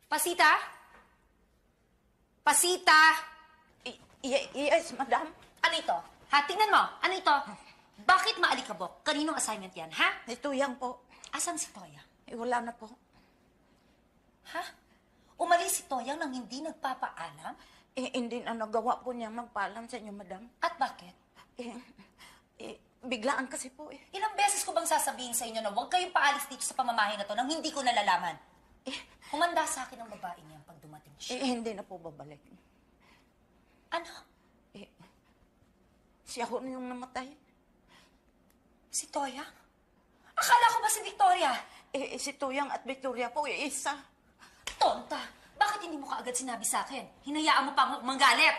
Pasita? Pasita? Yes, madam. Ano ito? Ha? Tingnan mo. Ano ito? Bakit maalikabok? Kaninong assignment yan, ha? Ito yan po. Asan si Toya? Wala na po. Ha? Umalis si Toya nang hindi nagpapaalam? Hindi na nagawa po niya magpaalam sa inyo, madam. At bakit? Biglaan kasi po eh. Ilang beses ko bang sasabihin sa inyo na huwag kayong paalis dito sa pamamahay na to nang hindi ko nalalaman? Humanda sa akin ang babae niya pag dumating siya. Hindi na po babalik. Ano? Siya ho na yung namatay. Si Toya? Akala ko ba si Victoria? Si Tuyang at Victoria po, isa. Tonta! Bakit hindi mo kaagad sinabi sa akin? Hinayaan mo pang manggalit!